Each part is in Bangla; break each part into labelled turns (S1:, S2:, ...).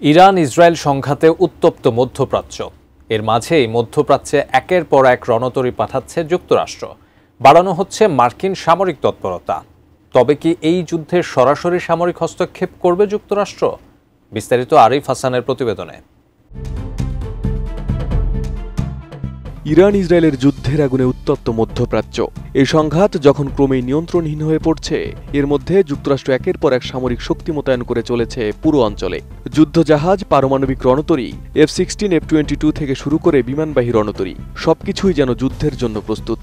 S1: ইরান ইসরায়েল সংঘাতে উত্তপ্ত মধ্যপ্রাচ্য। এর মাঝেই মধ্যপ্রাচ্যে একের পর এক রণতরী পাঠাচ্ছে যুক্তরাষ্ট্র। বাড়ানো হচ্ছে মার্কিন সামরিক তৎপরতা। তবে কি এই যুদ্ধে সরাসরি সামরিক হস্তক্ষেপ করবে যুক্তরাষ্ট্র? বিস্তারিত আরিফ হাসানের প্রতিবেদনে।
S2: ইরান ইসরায়েলের যুদ্ধের আগুনে উত্তপ্ত মধ্যপ্রাচ্য। এই সংঘাত যখন ক্রমেই নিয়ন্ত্রণহীন হয়ে পড়ছে, এর মধ্যে যুক্তরাষ্ট্র একের পর এক সামরিক শক্তি মোতায়েন করে চলেছে পুরো অঞ্চলে। যুদ্ধজাহাজ, পারমাণবিক রণতরী, F-16, F-22 থেকে শুরু করে বিমানবাহী রণতরী, সবকিছুই যেন যুদ্ধের জন্য প্রস্তুত।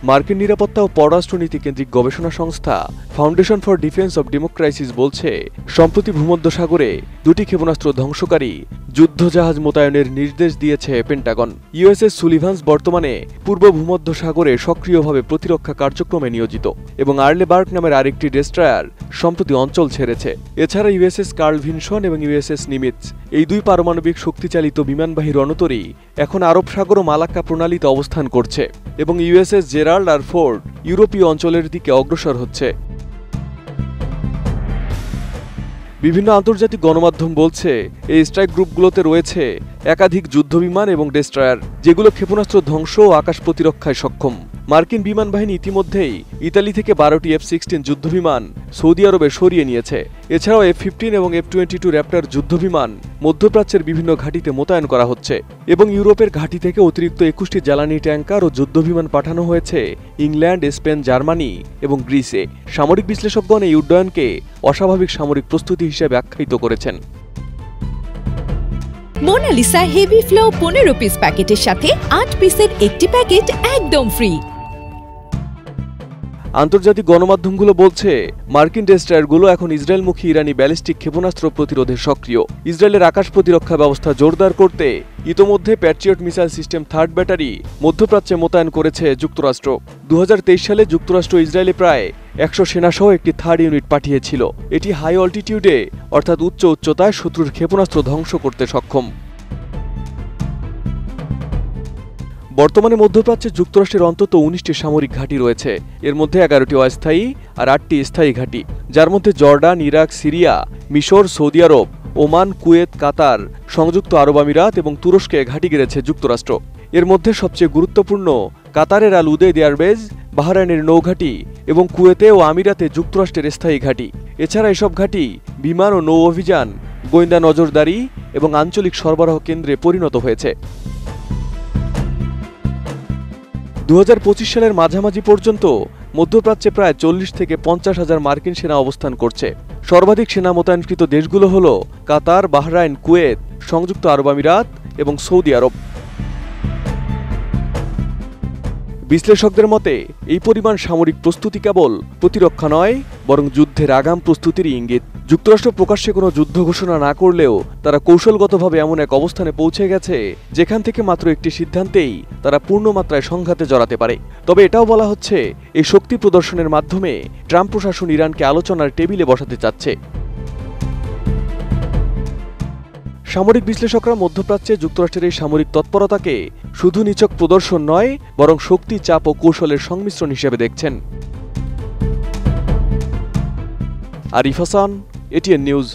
S2: মার্কিন নিরাপত্তা ও পররাষ্ট্রনীতি কেন্দ্রিক গবেষণা সংস্থা ফাউন্ডেশন ফর ডিফেন্স অব ডেমোক্রাইসিস বলছে, সম্প্রতি ভূমধ্যসাগরে দুটি ক্ষেপণাস্ত্র ধ্বংসকারী যুদ্ধজাহাজ মোতায়েনের নির্দেশ দিয়েছে পেন্টাগন। ইউএসএস সুলিভান্স বর্তমানে পূর্ব ভূমধ্যসাগরে সক্রিয়ভাবে প্রতিরক্ষা কার্যক্রমে নিয়োজিত এবং আর্লেবার্গ নামের আরেকটি ডেস্ট্রয়ার সম্প্রতি অঞ্চল ছেড়েছে। এছাড়া ইউএসএস কার্ল ভিনসন এবং ইউএসএস নিমিৎজ, এই দুই পারমাণবিক শক্তিচালিত বিমানবাহী রণতরী এখন আরব সাগর ও মালাক্কা প্রণালীতে অবস্থান করছে এবং ইউএসএস জেরাল্ড আর ফোর্ড ইউরোপীয় অঞ্চলের দিকে অগ্রসর হচ্ছে। বিভিন্ন আন্তর্জাতিক গণমাধ্যম বলছে, এই স্ট্রাইক গ্রুপগুলোতে রয়েছে একাধিক যুদ্ধবিমান এবং ডেস্ট্রয়ার, যেগুলো ক্ষেপণাস্ত্র ধ্বংস ও আকাশ প্রতিরক্ষায় সক্ষম। মার্কিন বিমান বাহিনী ইতিমধ্যেই ইতালি থেকে 12টি F-16 যুদ্ধবিমান সৌদি আরবে সরিয়ে নিয়েছে। এছাড়াও F-15 এবং F-22 র্যাপ্টর যুদ্ধবিমান মধ্যপ্রাচ্যের বিভিন্ন ঘাঁটিতে মোতায়েন করা হচ্ছে এবং ইউরোপের ঘাঁটি থেকে অতিরিক্ত 21টি জ্বালানি ট্যাঙ্কার ও যুদ্ধবিমান পাঠানো হয়েছে ইংল্যান্ড, স্পেন, জার্মানি এবং গ্রিসে। সামরিক বিশ্লেষকগণ এই উড্ডয়নকে অস্বাভাবিক সামরিক প্রস্তুতি হিসেবে আখ্যায়িত করেছেন।
S3: মোনালিসা হেভি ফ্লো 15 পিস প্যাকেটের সাথে 8 পিসের একটি প্যাকেট একদম ফ্রি।
S2: আন্তর্জাতিক গণমাধ্যমগুলো বলছে, মার্কিন ডেস্ট্রয়ারগুলো এখন ইসরায়েলমুখী ইরানি ব্যালিস্টিক ক্ষেপণাস্ত্র প্রতিরোধে সক্রিয়। ইসরায়েলের আকাশ প্রতিরক্ষা ব্যবস্থা জোরদার করতে ইতোমধ্যে Patriot missile system 3rd battery মধ্যপ্রাচ্যে মোতায়েন করেছে যুক্তরাষ্ট্র। 2023 সালে যুক্তরাষ্ট্র ইসরায়েলে প্রায় 100 সেনাসহ একটি 3rd ইউনিট পাঠিয়েছিল। এটি হাই অল্টিটিউডে অর্থাৎ উচ্চ উচ্চতায় শত্রুর ক্ষেপণাস্ত্র ধ্বংস করতে সক্ষম। বর্তমানে মধ্যপ্রাচ্যে যুক্তরাষ্ট্রের অন্তত 19টি সামরিক ঘাঁটি রয়েছে। এর মধ্যে 11টি অস্থায়ী আর 8টি স্থায়ী ঘাঁটি, যার মধ্যে জর্ডান, ইরাক, সিরিয়া, মিশর, সৌদি আরব, ওমান, কুয়েত, কাতার, সংযুক্ত আরব আমিরাত এবং তুরস্কে ঘাঁটি গেড়েছে যুক্তরাষ্ট্র। এর মধ্যে সবচেয়ে গুরুত্বপূর্ণ কাতারের আল উদেইদ এয়ারবেজ, বাহরাইনের নৌঘাঁটি এবং কুয়েতে ও আমিরাতে যুক্তরাষ্ট্রের স্থায়ী ঘাঁটি। এছাড়া এসব ঘাঁটি বিমান ও নৌ অভিযান, গোয়েন্দা নজরদারি এবং আঞ্চলিক সরবরাহ কেন্দ্রে পরিণত হয়েছে। 2025 সালের মাঝামাঝি পর্যন্ত মধ্যপ্রাচ্যে প্রায় 40 থেকে 50 হাজার মার্কিন সেনা অবস্থান করছে। সর্বাধিক সেনা মোতায়েনকৃত দেশগুলো হল কাতার, বাহরাইন, কুয়েত, সংযুক্ত আরব আমিরাত এবং সৌদি আরব। বিশ্লেষকদের মতে, এই পরিমাণ সামরিক প্রস্তুতি কেবল প্রতিরক্ষা নয়, বরং যুদ্ধের আগাম প্রস্তুতির ইঙ্গিত। যুক্তরাষ্ট্র প্রকাশ্যে কোনো যুদ্ধ ঘোষণা না করলেও তারা কৌশলগতভাবে এমন এক অবস্থানে পৌঁছে গেছে, যেখান থেকে মাত্র একটি সিদ্ধান্তেই তারা পূর্ণমাত্রায় সংঘাতে জড়াতে পারে। তবে এটাও বলা হচ্ছে, এই শক্তি প্রদর্শনের মাধ্যমে ট্রাম্প প্রশাসন ইরানকে আলোচনার টেবিলে বসাতে চাচ্ছে। সামরিক বিশ্লেষকরা মধ্যপ্রাচ্যে যুক্তরাষ্ট্রের এই সামরিক তৎপরতাকে শুধু নিছক প্রদর্শন নয়, বরং শক্তি, চাপ ও কৌশলের সংমিশ্রণ হিসেবে দেখছেন। Arif Hasan, ATN news.